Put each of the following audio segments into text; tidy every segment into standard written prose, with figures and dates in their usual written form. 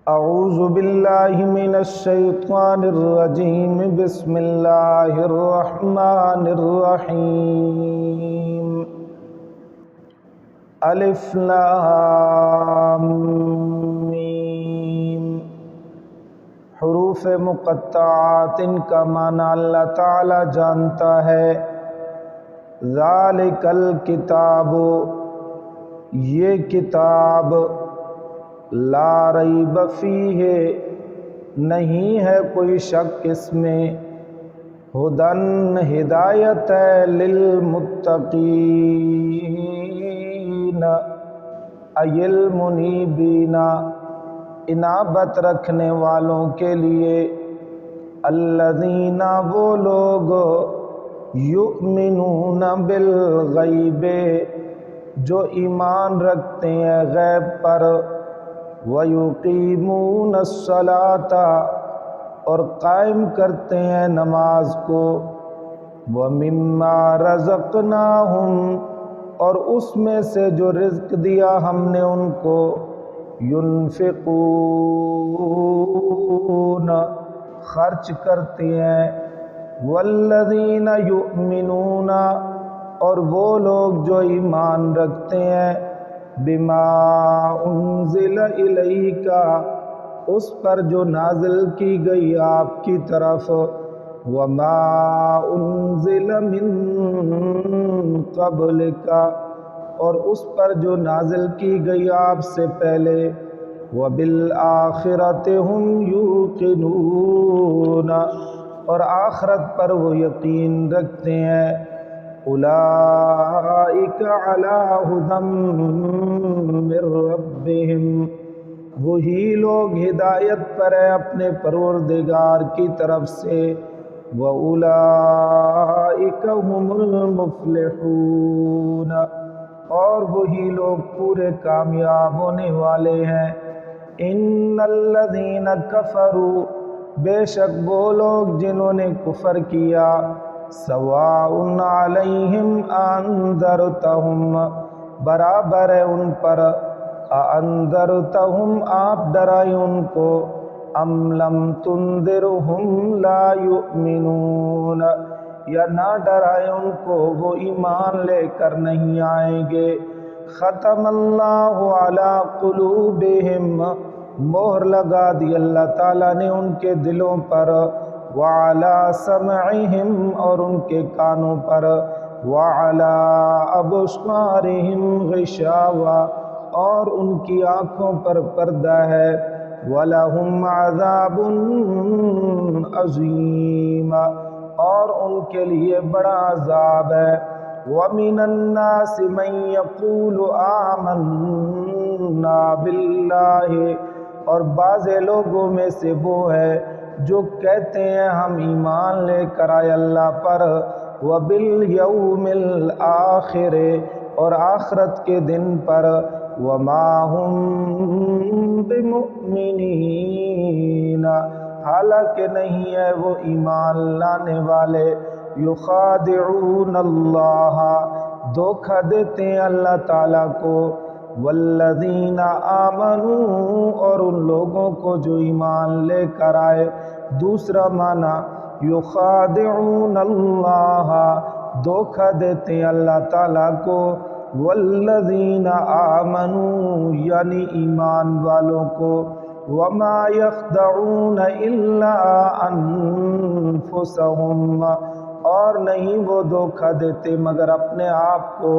اعوذ باللہ من الشیطان الرجیم بسم اللہ الرحمن الرحیم الف لام میم۔ حروف مقطعات ان کا معنی اللہ تعالی جانتا ہے۔ ذالک الکتاب، یہ کتاب، لا ریب فیہ، نہیں ہے کوئی شک اس میں، ہدن، ہدایت ہے، للمتقین، ای المنیبین، انابت رکھنے والوں کے لیے، الذین، وہ لوگ، یؤمنون بالغیب، جو ایمان رکھتے ہیں غیب پر، وَيُقِيمُونَ الصَّلَاةَ، اور قائم کرتے ہیں نماز کو، وَمِمَّا رَزَقْنَاهُمْ، اور اس میں سے جو رزق دیا ہم نے ان کو، يُنفِقُونَ، خرچ کرتے ہیں، وَالَّذِينَ يُؤْمِنُونَ، اور وہ لوگ جو ایمان رکھتے ہیں، بما انزل الیک، اس پر جو نازل کی گئی آپ کی طرف، وما انزل من قبلک، اور اس پر جو نازل کی گئی آپ سے پہلے، وبالآخرۃ هم یوقنون، اور آخرت پر وہ یقین رکھتے ہیں، اولئک علی ھدی من ربہم، وہی لوگ ہدایت پر ہیں اپنے پروردگار کی طرف سے، وَأُولَئِكَ هُمُ الْمُفْلِحُونَ، اور وہی لوگ پورے کامیاب ہونے والے ہیں۔ ان الذین کفروا، بے شک وہ لوگ جنہوں نے کفر کیا، سواء علیہم انذرتہم، برابر ہے ان پر، انذرتہم، آپ ڈرائیں ان کو، ام لم تنذرہم لا یؤمنون، یا نہ ڈرائیں ان کو وہ ایمان لے کر نہیں آئیں گے۔ ختم اللہ علی قلوبہم، مہر لگا دی اللہ تعالیٰ نے ان کے دلوں پر، وعلی سمعہم، اور ان کے کانوں پر، وعلی ابصارہم غشاوہ، اور ان کی آنکھوں پر پردہ ہے، وَلَهُمْ عَذَابٌ عَظِيمٌ، اور ان کے لیے بڑا عذاب ہے۔ وَمِنَ النَّاسِ مَن يَقُولُ آمَنَّا بِاللَّهِ، اور بعض لوگوں میں سے وہ ہے جو کہتے ہیں ہم ایمان لے کر آئے اللہ پر، وَبِالْيَوْمِ الْآخِرِ، اور آخرت کے دن پر، وَمَا هُمْ بِمُؤْمِنِينَ، حالانکہ نہیں ہے وہ ایمان لانے والے، یخادعون اللہ، دھوکہ دیتے ہیں اللہ تعالیٰ کو، والذین آمنوا، اور ان لوگوں کو جو ایمان لے کر آئے۔ دوسرا معنی، یخادعون اللہ، دھوکہ دیتے ہیں اللہ تعالیٰ کو، والذین آمنوا، یعنی ایمان والوں کو، وما یخدعون الا انفسہم، اور نہیں وہ دھوکہ دیتے مگر اپنے آپ کو،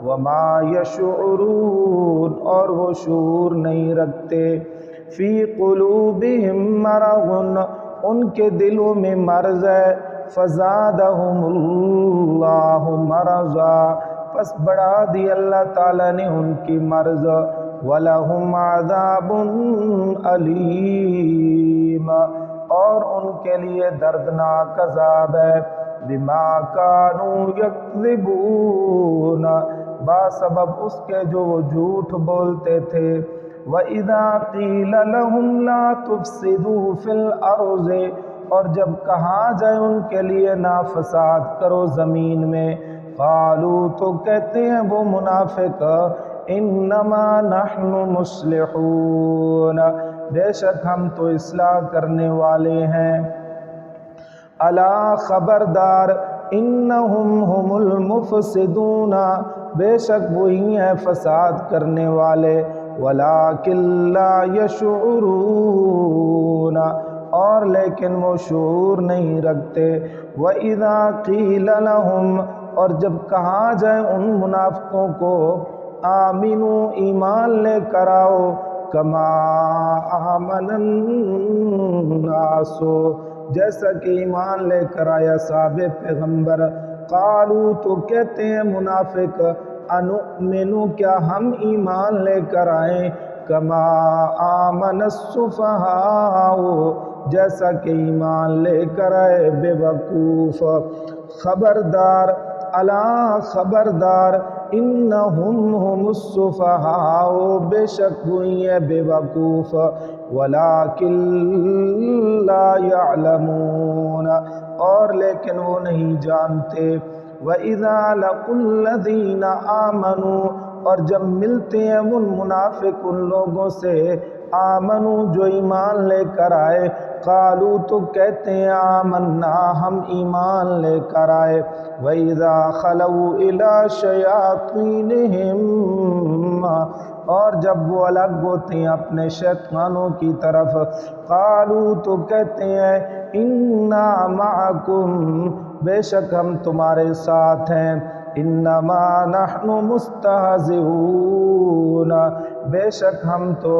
وما یشعرون، اور وہ شعور نہیں رکھتے، فی قلوبہم مرض، ان کے دلوں میں مرض ہے، فزادہم اللہ مرضا، پس بڑھا دی اللہ تعالیٰ نے ان کی مرض، وَلَهُمْ عَذَابٌ أَلِيمٌ، اور ان کے لیے دردناک عذاب ہے، بِمَا كَانُوا يَكْذِبُونَ، بسبب اس کے جو وہ جھوٹ بولتے تھے، وَإِذَا قِيلَ لَهُمْ لَا تُفْسِدُوا فِي الْأَرْضِ، اور جب کہا جائے ان کے لیے نہ فساد کرو زمین میں، قالوا، تو کہتے ہیں وہ منافق، इन्नमा नहनु मुस्लिहून, बेशक हम तो इस्लाह करने वाले हैं। अला खबरदार, इन्नहुम हुमुल मुफसिदून, बेशक वही हैं फसाद करने वाले। वलाकिन ला यशऊरून, और लेकिन वो शऊर नहीं रखते। व इज़ा क़ील लहुम, और जब कहा जाए उन मुनाफ़िकों को, आमिनू ईमान ले कर आओ, कमा आमनन नासो, जैसा कि ईमान लेकर आया साहबे पैगंबर। क़ालू, तो कहते हैं मुनाफिक, अनुमिनु, क्या हम ईमान लेकर आए, कमा आमनस्सुफ़हाओ, जैसा कि ईमान लेकर आए बेवकूफ़। खबरदार, अला खबरदार, इन्नहुम हुमुस्सुफ़हाओ, बेशक हुई है बेवकूफ़। वलाकिन ला यअलमून, और लेकिन वो नहीं जानते। व इज़ा लक़ुल्लज़ीना आमनू, और जब मिलते हैं उन मुनाफिक उन लोगों से, आमनू जो ईमान लेकर आए, क़ालू तो कहते हैं आमन्ना, हम ईमान लेकर आए। व इज़ा खलऊ इला शयातीनिहिम, और जब वो अलग होते हैं अपने शैतानों की तरफ, क़ालू तो कहते हैं इन्ना मअकुम, बेशक हम तुम्हारे साथ हैं। इन्नमा नहनु मुस्तहज़िऊन, बेशक हम तो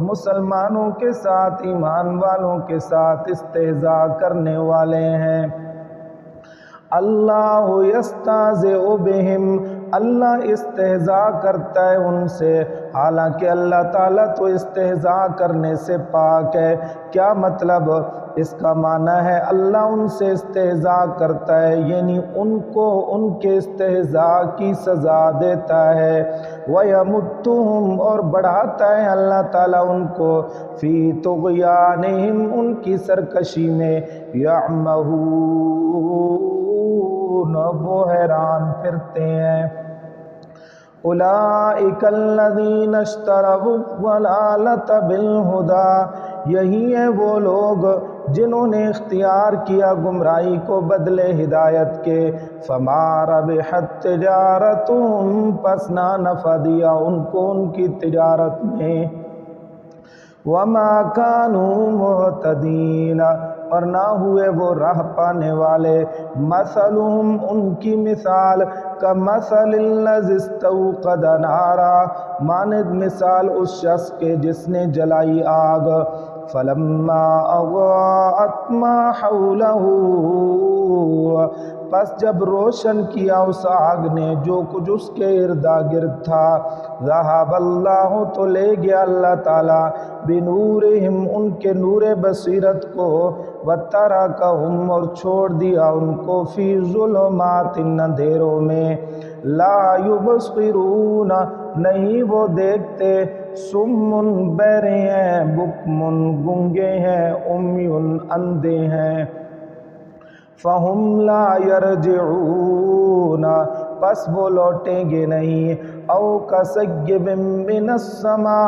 मुसलमानों के साथ, ईमान वालों के साथ इस्तेज़ा करने वाले हैं। अल्लाह यस्ताज़िउ बिहिम, अल्लाह इस्तेज़ा करता है उनसे, हालांकि अल्लाह ताला तो इस्तेज़ा करने से पाक है। क्या मतलब? इसका माना है अल्लाह उनसे इस्तेज़ा करता है, यानी उनको उनके इस्तेज़ा की सज़ा देता है। वयमुत्तुहुम, और बढ़ाता है अल्लाह ताला उनको, फ़ी तुग़यानिहिम, उनकी सरकशी में, यअमहून, वो हैरान फिरते हैं। उलाइकल्लज़ीना इश्तरवुज़्ज़लालत बिलहुदा, यही है वो लोग जिन्होंने इख्तियार किया गुमराही को बदले हिदायत के। फमा रबिहत तिजारतुहुम, पस ना नफ़ा दिया उनको उनकी तिजारत में। वमा कानू मुहतदीन, और ना हुए वो राह पाने वाले। मसलुहुम, उनकी मिसाल, कमसलिल्लज़ी इस्तौक़द नारा, मानिद मिसाल उस शख्स के जिसने जलाई आग। फलम्मा अज़ाअत मा हौलहू, बस जब रोशन किया उस आग ने जो कुछ उसके इर्दा गिर्द था। ज़हाबल्लाहु, तो ले गया अल्लाह ताला, बिनूरिहिम, उनके नूरे बसीरत को, व तरकहुम, और छोड़ दिया उनको, फ़ी ज़ुलुमातिन, अंधेरों में, ला युबसिरून, नहीं वो देखते, सुम्मुन, बहरे हैं, बुकमुन, गूंगे हैं, उम्युन, अंधे हैं। फ़हुम ला यरजिऊन, पस वो लौटेंगे नहीं। औ कसय्यिबिम मिनस्समा,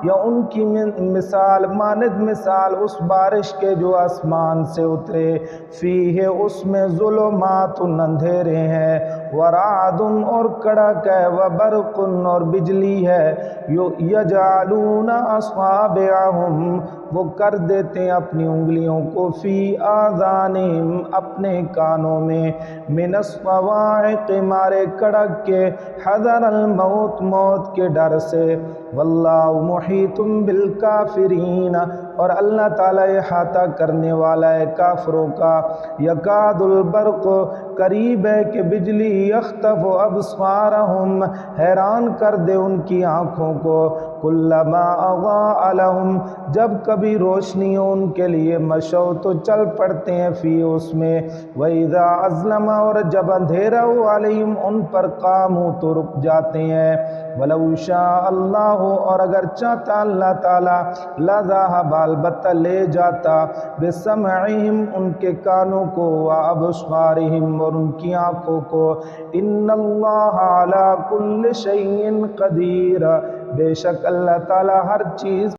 या उनकी मिसाल, मानिद मिसाल उस बारिश के जो आसमान से उतरे। फ़ीहे, उसमें ज़ुलुमातुन, अंधेरे हैं, वरादुन, और कड़क है, व बरकुन, और बिजली है। यजअलूना अस्वाबिअहुम, वो कर देते हैं अपनी उंगलियों को, फ़ी आज़ानिहिम, अपने कानों में, मिनस्सवाइक़, मारे कड़क के, हज़रल मौत, मौत के डर से। वल्लाहु मुहीतुम बिल काफिरीन, और अल्लाह ताला इहाता करने वाला है काफिरों का। यकादुल बर्क़, करीब है कि बिजली, यख्तफ़ु अब्सारहुम, हैरान कर दे उनकी आँखों को। कुल्लमा अज़ाअ लहुम, जब कभी रोशनी हो उनके लिए, मशौ, तो चल पड़ते हैं, फ़ी, उसमें। व इज़ा अज़लमा, और जब अंधेरा हो अलैहिम, उन पर, कामू, तो रुक जाते हैं। वलौ शाअ अल्लाहु اور اگر چاہتا اللہ تعالیٰ لذہب البتہ لے جاتا بسمعہم ان کے کانوں کو وابصارہم اور ان کی آنکھوں کو ان اللہ علی کل شیء قدیر بے شک اللہ تعالیٰ ہر چیز